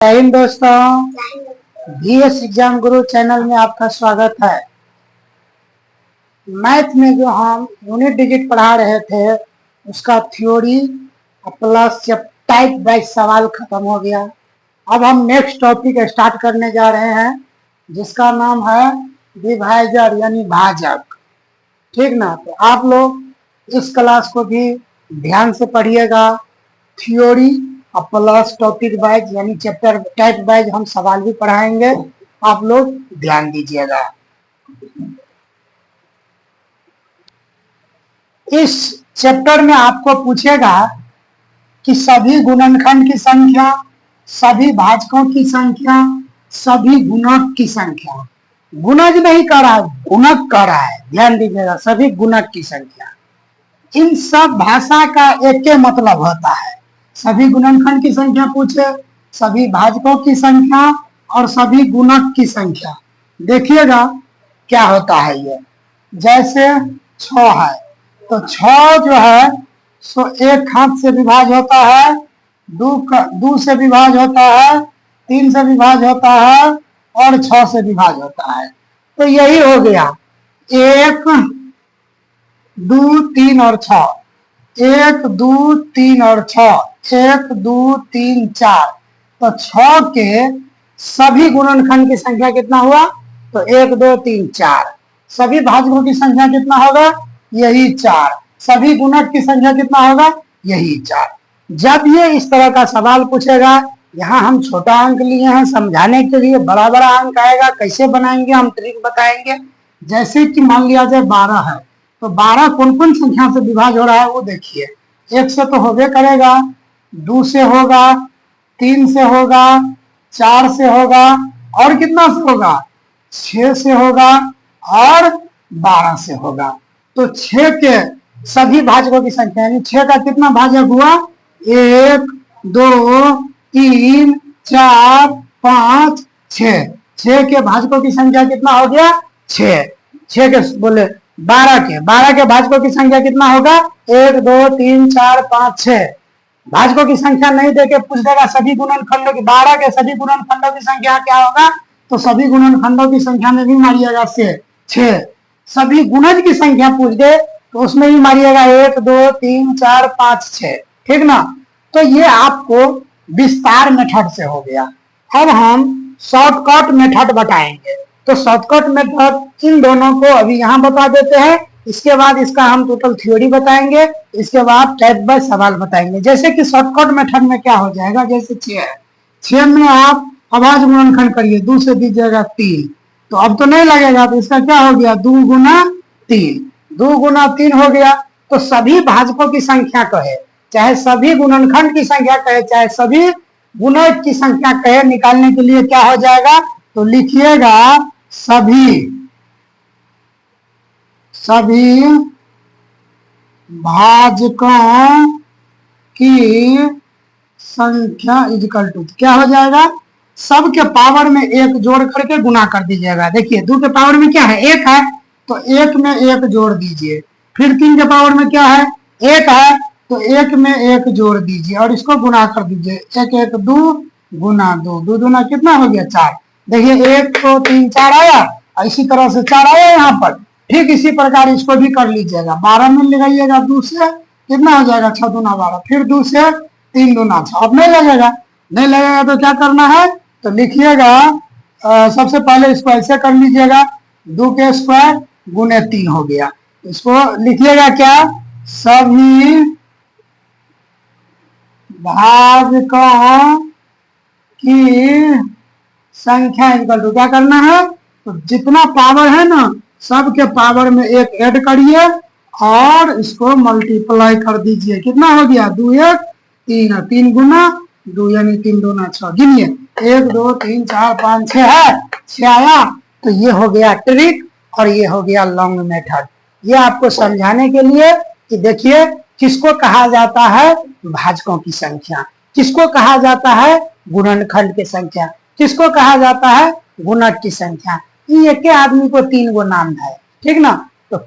जय हिंद दोस्तों, BS exam गुरु channel में आपका स्वागत है। मैथ में जो हम यूनिट डिजिट पढ़ा रहे थे उसका थ्योरी प्लस टाइप वाइज सवाल खत्म हो गया। अब हम नेक्स्ट टॉपिक स्टार्ट करने जा रहे हैं जिसका नाम है डिवाइजर यानी भाजक। ठीक ना, तो आप लोग इस क्लास को भी ध्यान से पढ़िएगा। थ्योरी प्लस टॉपिक वाइज यानी चैप्टर टाइप वाइज हम सवाल भी पढ़ाएंगे, आप लोग ध्यान दीजिएगा। इस चैप्टर में आपको पूछेगा कि सभी गुणनखंड की संख्या, सभी भाजकों की संख्या, सभी गुणक की संख्या। गुणज नहीं कर रहा है, गुणक कर रहा है, ध्यान दीजिएगा। सभी गुणक की संख्या, इन सब भाषा का एक ही मतलब होता है। सभी गुणनखंड की संख्या पूछे, सभी भाजकों की संख्या और सभी गुणक की संख्या। देखिएगा क्या होता है ये। जैसे 6 है तो 6 जो है सो एक हाथ से विभाज होता है, 2 से विभाज होता है, 3 से विभाज होता है और 6 से विभाज होता है। तो यही हो गया 1 2 3 और 6, 1 2 3 और 6, 1 2 3 4। तो 6 के सभी गुणनखंड की संख्या कितना हुआ? तो 1 2 3 4। सभी भाजकों की संख्या कितना होगा? यही 4। सभी गुणक की संख्या कितना होगा? यही 4। जब ये इस तरह का सवाल पूछेगा, यहाँ हम छोटा अंक लिए हैं समझाने के लिए, बड़ा बड़ा अंक आएगा। कैसे बनाएंगे हम ट्रिक बताएंगे। जैसे कि मान लिया जाए 12 है तो 12 कौन कौन संख्या से विभाज हो रहा है वो देखिए। 1 से तो होबे करेगा, 2 से होगा, 3 से होगा, 4 से होगा और कितना से होगा? 6 से होगा और 12 से होगा। तो 6 के सभी भाजकों की संख्या यानी 6 का कितना भाजक हुआ? 1 2 3 4 5 6। 6 के भाजकों की संख्या कितना हो गया? 6। 6 के बोले 12 के भाजकों की संख्या कितना होगा? 1 2 3 4 5 6। भाजकों की संख्या नहीं देके पूछ देगा सभी गुणनखंडों की। 12 के सभी गुणनखंडों की संख्या क्या होगा? तो सभी गुणनखंडों की संख्या में भी मारिएगा से 6। सभी गुणज की संख्या पूछ दे तो उसमें भी मारिएगा 1 2 3 4 5 6। ठीक ना। तो ये आपको विस्तार मेथड से हो गया। अब हम शॉर्टकट मेथड बताएंगे। तो शॉर्टकट मेथड इन दोनों को अभी यहाँ बता देते हैं, इसके बाद इसका हम टोटल थ्योरी बताएंगे, इसके बाद टाइप बाय सवाल बताएंगे। जैसे कि शॉर्टकट मेथड में क्या हो जाएगा, जैसे 6 है, 6 में आप अभाज्य गुणनखंड करिए, 2 से दीजिएगा 3। तो अब तो नहीं लगेगा, तो इसका क्या हो गया? 2 गुना 3, 2 गुना 3 हो गया। तो सभी भाजकों की संख्या कहे, चाहे सभी गुणनखंड की संख्या कहे, चाहे सभी गुणक की संख्या कहे, निकालने के लिए क्या हो जाएगा? तो लिखिएगा सभी भाजकों की संख्या इक्वल टू क्या हो जाएगा? सब के पावर में 1 जोड़ करके गुना कर दीजिएगा। देखिए 2 के पावर में क्या है? 1 है तो 1 में 1 जोड़ दीजिए। फिर 3 के पावर में क्या है? 1 है तो 1 में 1 जोड़ दीजिए और इसको गुना कर दीजिए। 1 1 2 गुना 2, 2 दूना कितना हो गया? 4। देखिए 1 तो 3 4 आया, इसी तरह से 4 आया यहाँ पर। ठीक इसी प्रकार इसको भी कर लीजिएगा। 12 में लगाइएगा 2 से कितना हो जाएगा? 6 दूना 12, फिर 2 से 3 दूना 6। अब नहीं लगेगा, नहीं लगेगा तो क्या करना है? तो लिखिएगा सबसे पहले इसको ऐसे कर लीजिएगा, 2 के स्क्वायर गुने 3 हो गया। इसको लिखिएगा क्या? सभी भाजकों की संख्या इक्वल टू क्या करना है? तो जितना पावर है ना सबके पावर में 1 ऐड करिए और इसको मल्टीप्लाई कर दीजिए। कितना हो गया? 2 1 3, 3 गुना 2 यानी 3 दूना 6। गिनिए 1 2 3 4 5 6 है, 6 आया। तो ये हो गया ट्रिक और ये हो गया लॉन्ग मेथड। ये आपको समझाने के लिए कि देखिए किसको कहा जाता है भाजकों की संख्या, किसको कहा जाता है गुणनखंड की संख्या, किसको कहा जाता है गुणक की संख्या। एक आदमी को 3 गो नाम है। ठीक ना। तो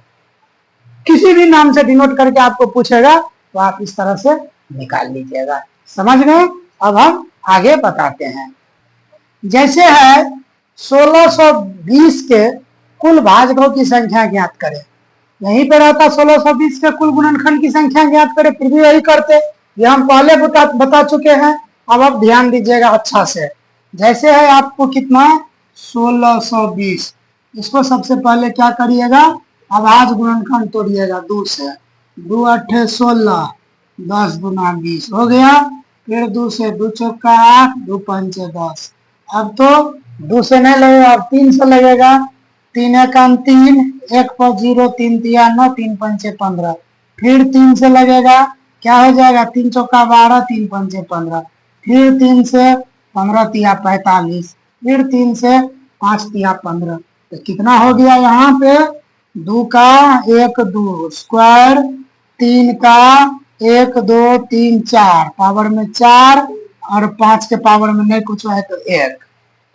किसी भी नाम से डिनोट करके आपको पूछेगा तो आप इस तरह से निकाल लीजिएगा। समझ गए? अब हम आगे बताते हैं। जैसे है 1620 के कुल भाजकों की संख्या ज्ञात करें। यहीं पे रहता 1620 के कुल गुणनखंड की संख्या ज्ञात करें, फिर भी यही करते। ये हम पहले बता चुके हैं। अब ध्यान दीजिएगा अच्छा से। जैसे है आपको कितना 1620, इसको सबसे पहले क्या करिएगा, अभाज्य गुणनखंड तोड़िएगा 2 से। 2 अट्ठे 16, 10 गुना 20 हो गया। फिर 2 से 2 चौका 8, 2 पंचे 10। अब तो 2 से नहीं लगेगा, अब 3 से लगेगा। 3 एकम 3, 1 पर 0, 3 तिया 9, 3 पंचे 15। फिर 3 से लगेगा, क्या हो जाएगा, 3 चौका 12, 3 पंचे 15। फिर 3 से 15 तिया 45, फिर 3 से 5 तिया 15। तो कितना हो गया यहाँ पे, 2 का 1 2 स्क्वायर, 3 का 1 2 3 4 पावर में 4, और 5 के पावर में नहीं कुछ है तो 1।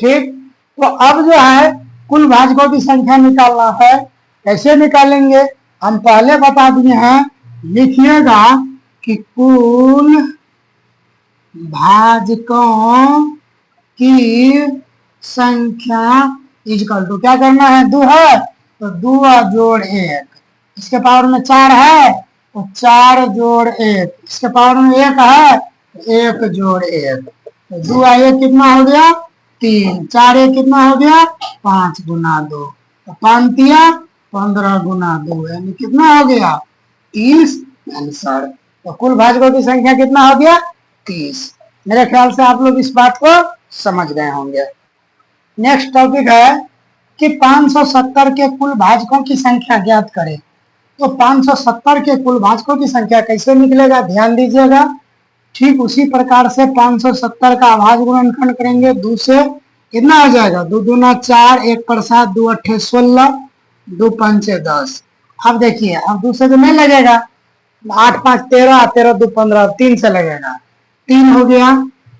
ठीक, तो अब जो है कुल भाजकों की संख्या निकालना है। कैसे निकालेंगे, हम पहले बता दिए हैं। लिखिएगा कि कुल भाजकों की संख्या इजकल टू क्या करना है, 2 है तो 2 जोड़ 1, इसके पावर में 4 है तो 4 जोड़ 1, इसके पावर में 1 है तो 1 जोड़ 1। तो 2 1 कितना हो गया, 3, 4 1 कितना हो गया, 5 गुना 2, तो 5 तिया 15 गुना 2, यानी कितना हो गया, 30 आंसर। तो कुल भाजकों की संख्या कितना हो गया, 30। मेरे ख्याल से आप लोग इस बात को समझ गए होंगे। नेक्स्ट टॉपिक है कि 570 के कुल भाजकों की संख्या ज्ञात करें। तो 570 के कुल भाजकों की संख्या कैसे निकलेगा, ध्यान दीजिएगा। ठीक उसी प्रकार से 570 का अभाज्य गुणनखंड करेंगे। 2 से कितना हो जाएगा, 2 दूना 4, 1 पर 7, 2 अट्ठे 16, 2 पंचे 10। अब देखिए, अब 2 से तो नहीं लगेगा, 8 5 13, 13 2 15, 3 से लगेगा, 3 हो गया,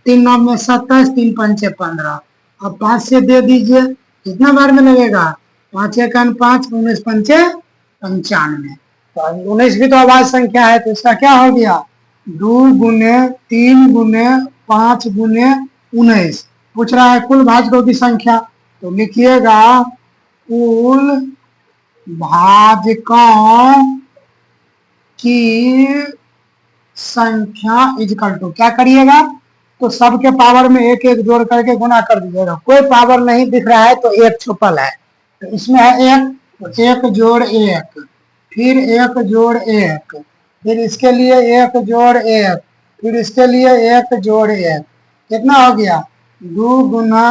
3 9 में 27, 3 पंचे 15। अब 5 से दे दीजिए, कितना बार में लगेगा, 5 1 5, 19 पंचे 95। तो 19 भी तो अभाज्य संख्या है, तो इसका क्या हो गया, 2 गुने 3 गुने 5 गुने 19। पूछ रहा है कुल भाजकों की संख्या, तो लिखिएगा कुल भाजकों की संख्या इजकल टू क्या करिएगा, तो सबके पावर में 1 1 जोड़ करके गुना कर दीजिएगा। कोई पावर नहीं दिख रहा है तो 1 छुपल है, तो इसमें है 1, तो 1 जोड़ 1, फिर 1 जोड़ 1, फिर इसके लिए 1 जोड़ 1, फिर इसके लिए 1 जोड़ 1, कितना हो गया, 2 गुना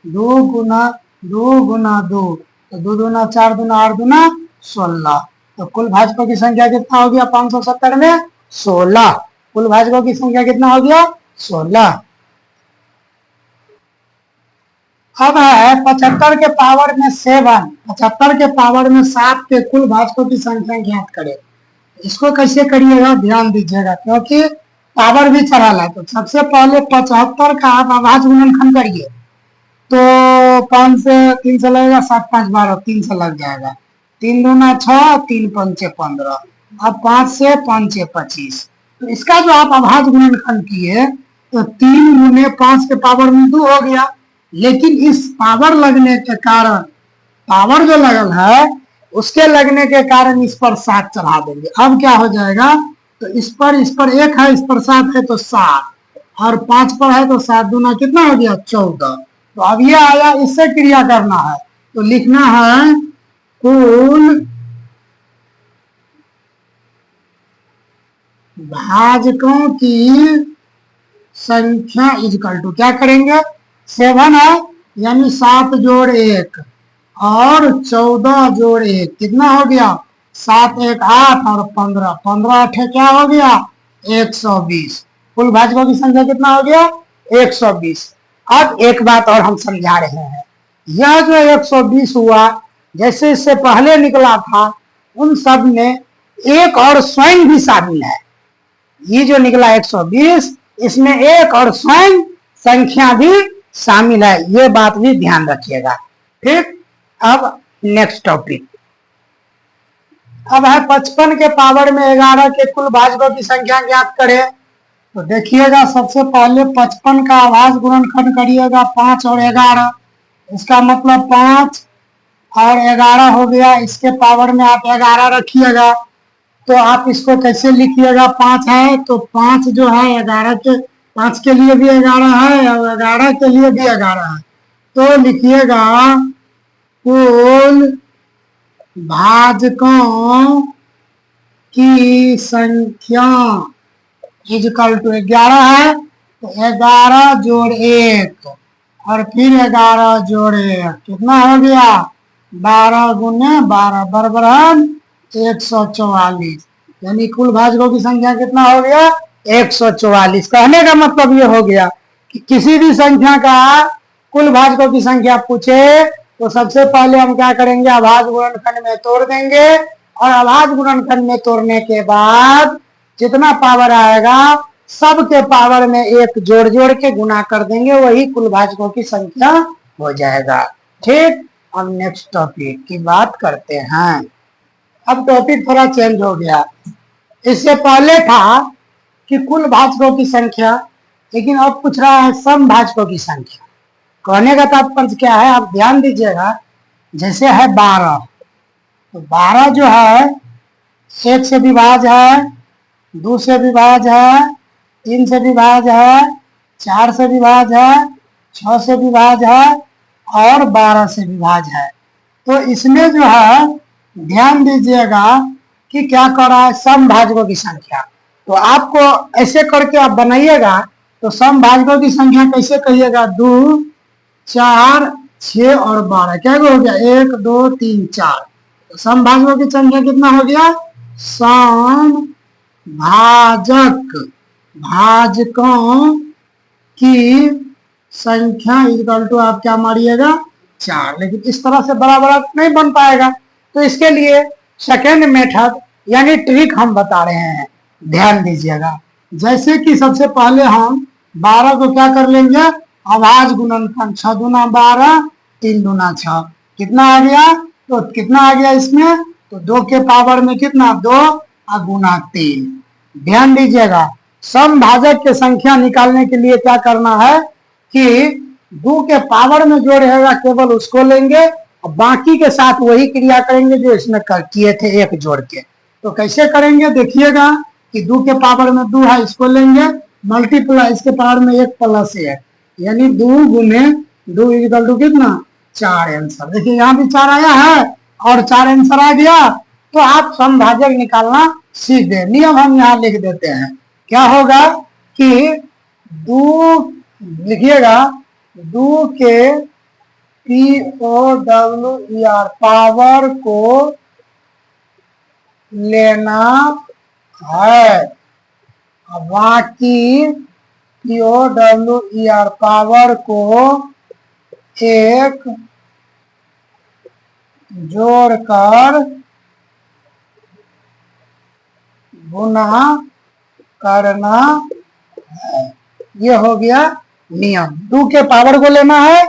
2 गुना 2 गुना 2, तो 2 दूना 4 दूना 8 दूना 16। तो कुल भाजकों की संख्या कितना हो गया 570 में, 16। कुल भाजकों की संख्या कितना हो गया, 16। अब है 75 के पावर में 7, 75 के पावर में 7 के कुल भाजकों की संख्या ज्ञात करें। इसको कैसे करिएगा, ध्यान दीजिएगा, क्योंकि पावर भी चढ़ा है। तो सबसे पहले 75 का आप अभाज्य गुणनखंड करिए, तो 5 से 3 से लगेगा, 7 5 12, 3 से लग जाएगा, 3 दूना 6, 3 पंचे 15, अब 5 से 5 25। तो इसका जो आप अभाज्य गुणनखंड किए, तो 3 गुने 5 के पावर में 2 हो गया। लेकिन इस पावर लगने के कारण, पावर जो लगल है उसके लगने के कारण इस पर 7 चढ़ा देंगे। अब क्या हो जाएगा, तो इस पर 1 है, इस पर 7 है तो 7, और 5 पर है तो 7 दूना कितना हो गया 14। तो अब ये आया, इससे क्रिया करना है, तो लिखना है कुल भाजकों की संख्या इजकल टू क्या करेंगे, 7 है यानी 7 जोड़ 1 और 14 जोड़ 1, कितना हो गया, 7 1 8 और 15 15 8 क्या हो गया 120। कुल भाजकों की संख्या कितना हो गया 120। अब एक बात और हम समझा रहे हैं, यह जो 120 हुआ, जैसे इससे पहले निकला था उन सब में एक और स्वयं भी शामिल है। ये जो निकला 120, इसमें एक और स्वयं संख्या भी शामिल है, ये बात भी ध्यान रखिएगा। ठीक, अब नेक्स्ट टॉपिक, अब है 55 के पावर में 11 के कुल भाजकों की संख्या ज्ञात करें। तो देखिएगा सबसे पहले 55 का आभाज्य गुणनखंड करिएगा 5 और 11, इसका मतलब 5 और 11 हो गया। इसके पावर में आप 11 रखिएगा, तो आप इसको कैसे लिखिएगा? 5 है तो 5 जो है 11 के, 5 के लिए भी 11 है और 11 के लिए भी 11 है, तो लिखिएगा कुल भाजकों की संख्या इजकल टू 11 है, तो 11 जोड़ 1 और फिर 11 जोड़ 1 कितना हो गया? 12 गुने 12 बराबर 144, यानी कुल भाजकों की संख्या कितना हो गया? 144। कहने का मतलब ये हो गया कि किसी भी संख्या का कुल भाजकों की संख्या पूछे तो सबसे पहले हम क्या करेंगे? अभाज्य गुणनखंड में तोड़ देंगे, और अभाज्य गुणनखंड में तोड़ने के बाद जितना पावर आएगा सबके पावर में एक जोड़ जोड़ के गुना कर देंगे, वही कुल भाजकों की संख्या हो जाएगा। ठीक, अब नेक्स्ट टॉपिक की बात करते हैं। अब टॉपिक थोड़ा चेंज हो गया। इससे पहले था कि कुल भाजकों की संख्या, लेकिन अब पूछ रहा है सम भाजकों की संख्या। कहने का तात्पर्य क्या है, आप ध्यान दीजिएगा। जैसे है 12, तो 12 जो है 1 से विभाज्य है, 2 से विभाज्य है, 3 से विभाज्य है, 4 से विभाज्य है, 6 से विभाज्य है और 12 से विभाज्य है। तो इसमें जो है ध्यान दीजिएगा कि क्या कर रहा है? सम भाजकों की संख्या। तो आपको ऐसे करके आप बनाइएगा, तो सम भाजकों की संख्या कैसे कहिएगा? 2, 4, 6 और 12 क्या हो गया? 1, 2, 3, 4। तो सम भाजकों की संख्या कितना हो गया? सम भाजक भाजकों की संख्या इक्वल टू आप क्या मारिएगा? 4। लेकिन इस तरह से बराबर नहीं बन पाएगा, तो इसके लिए सेकेंड मेथड यानी ट्रिक हम बता रहे हैं, ध्यान दीजिएगा। जैसे कि सबसे पहले हम 12 को क्या कर लेंगे? अभाज्य गुणनखंड 6 दूना 12, 3 दूना 6, कितना आ गया? तो कितना आ गया इसमें? तो 2 के पावर में कितना? 2 और गुना 3। ध्यान दीजिएगा, सम भाजक के संख्या निकालने के लिए क्या करना है कि 2 के पावर में जो रहेगा केवल उसको लेंगे और बाकी के साथ वही क्रिया करेंगे जो इसमें किए थे, एक जोड़ के। तो कैसे करेंगे देखिएगा कि 2 के पावर में 2 है, इसको लेंगे मल्टीप्लाई, इसके पावर में 1 प्लस 1, यानी 2 गुने 2 इक्वल टू कितना? 4 आंसर। देखिए यहाँ भी 4 आया है और 4 आंसर आ गया। तो आप समभाजक निकालना सीख गए। नियम हम यहाँ लिख देते हैं। क्या होगा कि 2 लिखिएगा, 2 के POWER पावर को लेना है, बाकी POWER पावर को एक जोड़कर गुना करना है। ये हो गया नियम। 2 के पावर को लेना है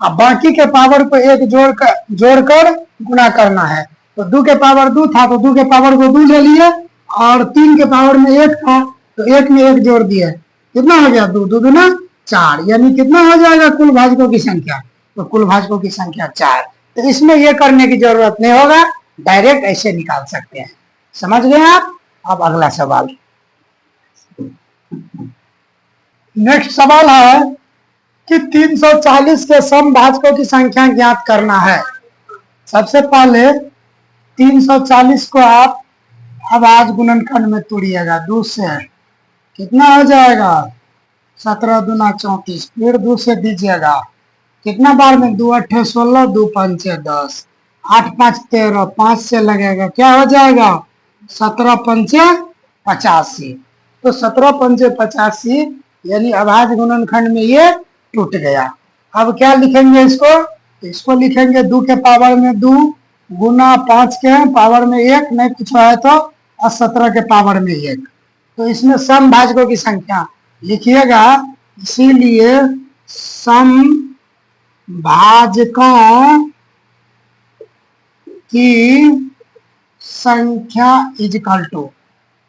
और बाकी के पावर को एक जोड़कर गुना करना है। तो 2 के पावर 2 था तो 2 के पावर को 2 ले लिए, और 3 के पावर में 1 था तो 1 में 1 जोड़ दिए, कितना हो गया? 2 2 दूना 4, यानी कितना हो जाएगा कुल भाजकों की संख्या? तो कुल भाजकों की संख्या 4। तो इसमें ये करने की जरूरत नहीं होगा, डायरेक्ट ऐसे निकाल सकते हैं। समझ गए आप? अब अगला सवाल। नेक्स्ट सवाल है कि 340 के समभाजकों की संख्या ज्ञात करना है। सबसे पहले 340 को आप अभाज्य गुणनखंड में तोड़िएगा। 2 से कितना हो जाएगा? 17 दूना 34, फिर 2 से दीजिएगा, कितना बार में? 2 8 16, 2 5 10, 8 5 13, 5 से लगेगा, क्या हो जाएगा? 17 5 85। तो 17 5 85 यानी अभाज्य गुणनखंड में ये टूट गया। अब क्या लिखेंगे इसको? इसको लिखेंगे 2 के पावर में 2 गुना 5 के पावर में 1, नहीं कुछ है तो, और 17 के पावर में 1। तो इसमें सम भाजकों की संख्या लिखिएगा, इसीलिए सम भाजकों की संख्या इजकल टू,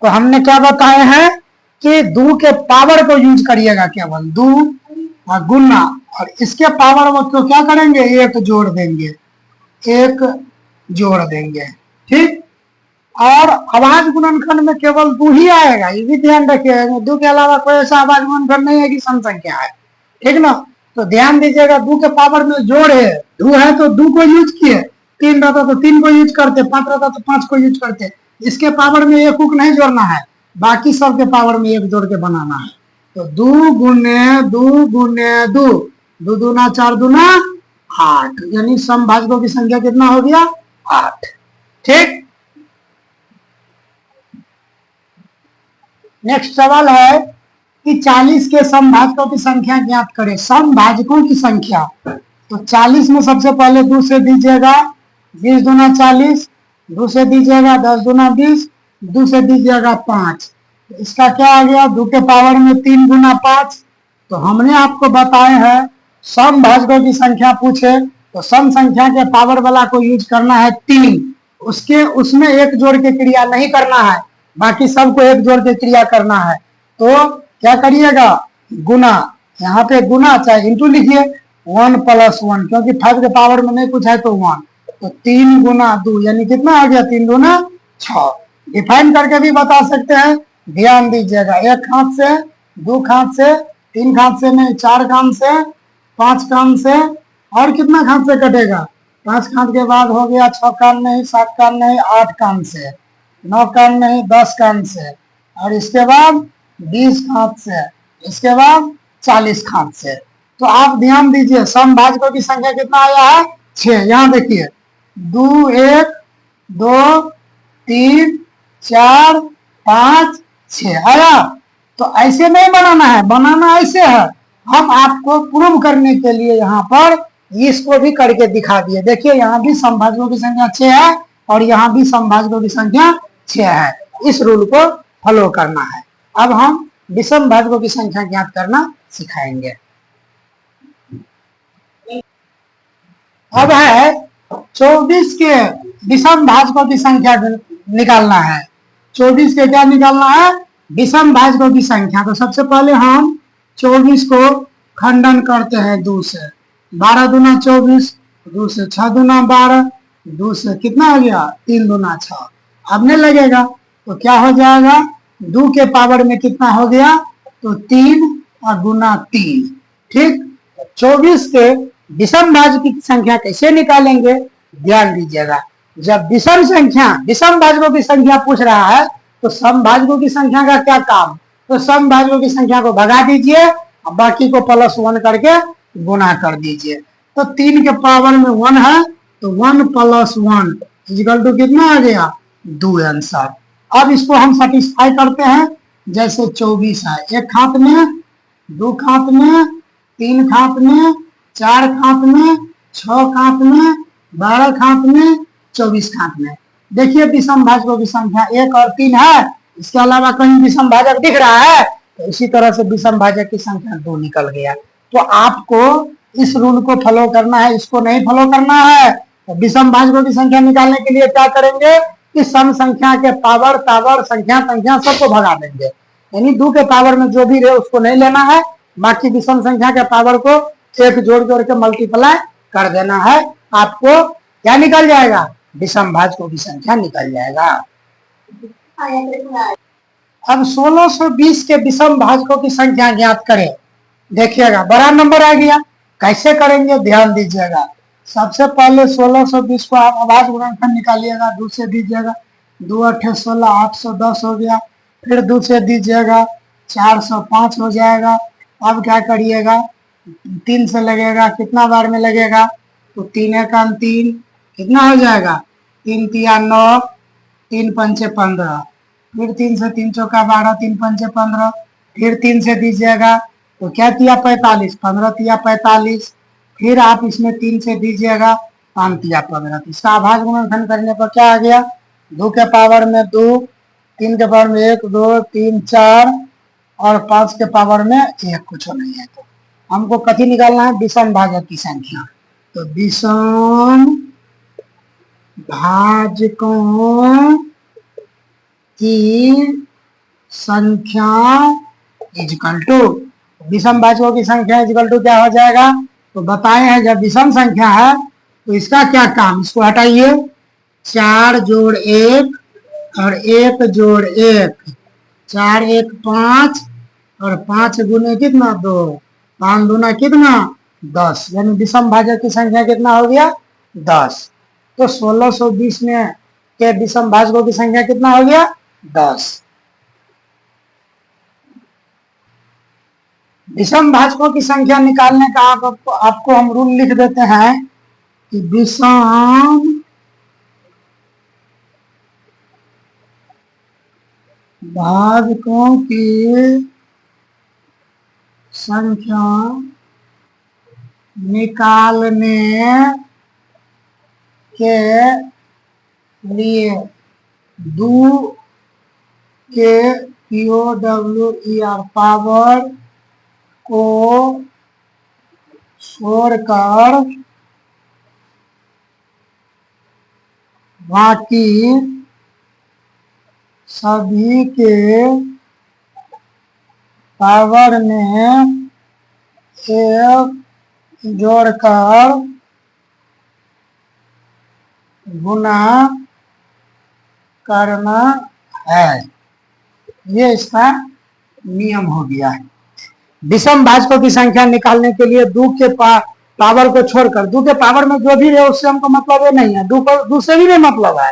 तो हमने क्या बताए हैं कि दो के पावर को यूज करिएगा, केवल दो और गुना, और इसके पावर को क्या करेंगे, एक जोड़ देंगे, एक जोड़ देंगे। ठीक, और आवाज गुणनखंड में केवल दो ही आएगा, ये भी ध्यान रखिएगा। दो के अलावा कोई ऐसा आवाज गुणनखंड नहीं है कि सम संख्या है। ठीक ना, तो ध्यान दीजिएगा, दो के पावर में जोड़ है, दो है तो दो को यूज किए, तीन रहता तो तीन को यूज करते, पांच रहता तो पांच को यूज करते। इसके पावर में एक उक नहीं जोड़ना है, बाकी सब के पावर में एक जोड़ के बनाना है। तो दो गुने दो गुने दो, दो दूना चार दूना 8, यानी समभाजकों की संख्या कितना हो गया, 8। ठीक, नेक्स्ट सवाल है कि 40 के समभाजकों की संख्या ज्ञात करें। समभाजकों की संख्या, तो 40 में सबसे पहले 2 से दीजिएगा, 20 दूना 40, 2 से दीजिएगा 10 दूना 20, 2 से दीजिएगा 5। इसका क्या आ गया, 2 के पावर में 3 गुना 5। तो हमने आपको बताए हैं समभाजकों की संख्या पूछे तो सम संख्या के पावर वाला को यूज करना है 3, उसके उसमें एक जोड़ के क्रिया नहीं करना है, बाकी सबको एक जोड़ के क्रिया करना है। तो क्या करिएगा, गुना, यहाँ पे गुना चाहे इंटू लिखिए, 1 + 1, क्योंकि 5 के पावर में नहीं कुछ है तो 1। तो 3 गुना 2 यानी कितना आ गया, 3 दूना 6। डिफाइन करके भी बता सकते हैं, ध्यान दीजिएगा, एक हाथ से, दो हाथ से, तीन हाथ से नहीं, 4 कान से, 5 कान से, और कितना हाथ से कटेगा, 5 कान के बाद हो गया 6 कान नहीं, 7 कान नहीं, 8 कान से, 9 कान नहीं, 10 कान से, और इसके बाद 20 हाथ से, इसके बाद 40 हाथ से। तो आप ध्यान दीजिए, समभाजकों की संख्या कितना आया है, 6। यहाँ देखिए, 2 1 2 3 4 5 6 आया। तो ऐसे नहीं बनाना है, बनाना ऐसे है। हम आपको प्रूव करने के लिए यहाँ पर इसको भी करके दिखा दिए। देखिए, यहाँ भी समभाजकों की संख्या 6 है और यहाँ भी समभाजकों की संख्या 6 है। इस रूल को फॉलो करना है। अब हम विषम भाजकों की संख्या ज्ञात करना सिखाएंगे। अब है 24 के विषम भाजकों की संख्या निकालना है। 24 के क्या निकालना है, विषम भाजकों की संख्या। तो सबसे पहले हम 24 को खंडन करते हैं 2 से। 12 दूना 24, 2 से 6 दूना 12, 2 से कितना हो गया, 3 दूना 6। अब नहीं लगेगा तो क्या हो जाएगा, 2 के पावर में कितना हो गया, तो 3 और गुना 3। ठीक, 24 के विषम भाजक की संख्या कैसे निकालेंगे, ध्यान दीजिएगा। जब विषम संख्या, विषम भाजकों की संख्या पूछ रहा है तो समभाजकों की संख्या का क्या काम, तो समभाजकों की संख्या को भगा दीजिए और बाकी को +1 करके गुना कर दीजिए। तो 3 के पावर में 1 है तो 1 + 1 = कितना आ गया, 2 आंसर। अब इसको हम सेटिस्फाई करते हैं। जैसे 24 है, एक हाथ में, 2 हाथ में, 3 हाथ में, 4 हाथ में, 6 हाथ में, 12 हाथ में, 24 हाथ में। देखिए विषम भाजकों की संख्या 1 और 3 है, इसके अलावा कहीं विषम भाजक दिख रहा है, तो इसी तरह से विषम भाजक की संख्या 2 निकल गया। तो आपको इस रूल को फॉलो करना है, इसको नहीं फॉलो करना है। तो विषम भाजकों की संख्या निकालने के लिए क्या करेंगे कि सम संख्या के पावर तावर संख्या सबको भगा देंगे, यानी 2 के पावर में जो भी रहे उसको नहीं लेना है, बाकी विषम संख्या के पावर को एक जोड़ जोड़ के मल्टीप्लाई कर देना है। आपको क्या निकल जाएगा, विषम भाजकों की संख्या निकल जाएगा। अब 1620 के विषम भाजकों की संख्या ज्ञात करें। देखिएगा बड़ा नंबर आ गया, कैसे करेंगे ध्यान दीजिएगा। सबसे पहले 1620 को आप आवाज गुणनखंड निकालिएगा, 2 से दीजिएगा, 2 8 16, 810 हो गया। फिर 2 से दीजिएगा, 405 हो जाएगा। अब क्या करिएगा, 3 से लगेगा, कितना बार में लगेगा, तो 3 1 3, कितना हो जाएगा, 3 3 9, 3 5 15, फिर 3 से 3 चौका 12, 3 5 15, फिर 3 से दीजिएगा तो क्या किया 45, 15 तिया 45, फिर आप इसमें 3 से दीजिएगा, 5 तिया 15। इसका आभास गुणनखंड करने पर क्या आ गया, 2 के पावर में 2, 3 के पावर में 1 2 3 4 और 5 के पावर में 1, कुछ नहीं है। तो हमको कथी निकालना है, विषम भाजक की संख्या। तो विषम भाजकों की संख्या इजकल टू विषम भाजकों की संख्या इजकल टू क्या हो जाएगा? तो बताए हैं जब विषम संख्या है तो इसका क्या काम, इसको हटाइए, 4 जोड़ 1 और 1 जोड़ 1, 4 1 5 और 5 गुने कितना 2, 5 दूना कितना 10, यानी विषम भाजक की संख्या कितना हो गया 10। तो 1620 में के विषम भाजकों की संख्या कितना हो गया 10। विषम भाजकों की संख्या निकालने का आपको हम रूल लिख देते हैं कि विषम भाजकों की संख्या निकालने के लिए 2 के POWER पावर को छोड़कर बाकी सभी के पावर में 1 जोड़कर गुना करना है। ये इसका नियम हो गया है। विषम भाजकों की संख्या निकालने के लिए 2 के पावर को छोड़कर, 2 के पावर में जो भी है उससे हमको मतलब ये नहीं है, 2 से भी नहीं मतलब है,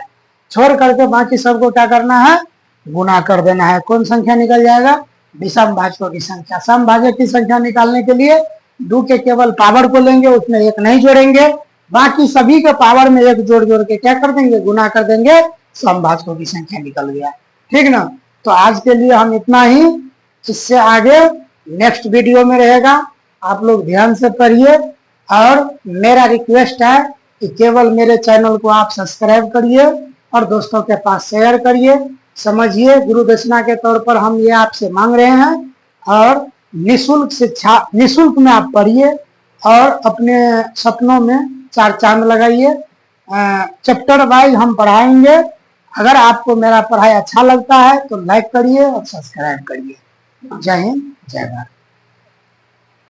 छोड़ करके बाकी सबको क्या करना है गुना कर देना है। कौन संख्या निकल जाएगा? विषम भाजकों की संख्या। सम भाजक की संख्या निकालने के लिए 2 के केवल पावर को लेंगे, उसमें 1 नहीं जोड़ेंगे, बाकी सभी के पावर में 1 जोड़ जोड़ के क्या कर देंगे गुना कर देंगे, सम भाजकों की संख्या निकल गया। ठीक ना? तो आज के लिए हम इतना ही, इससे आगे नेक्स्ट वीडियो में रहेगा, आप लोग ध्यान से पढ़िए। और मेरा रिक्वेस्ट है कि केवल मेरे चैनल को आप सब्सक्राइब करिए और दोस्तों के पास शेयर करिए। समझिए, गुरु दक्षिणा के तौर पर हम ये आपसे मांग रहे हैं, और निःशुल्क शिक्षा, निःशुल्क में आप पढ़िए और अपने सपनों में 4 चांद लगाइए। चैप्टर वाइज हम पढ़ाएंगे। अगर आपको मेरा पढ़ाई अच्छा लगता है तो लाइक करिए और सब्सक्राइब करिए। जय हिंद, जय भारत।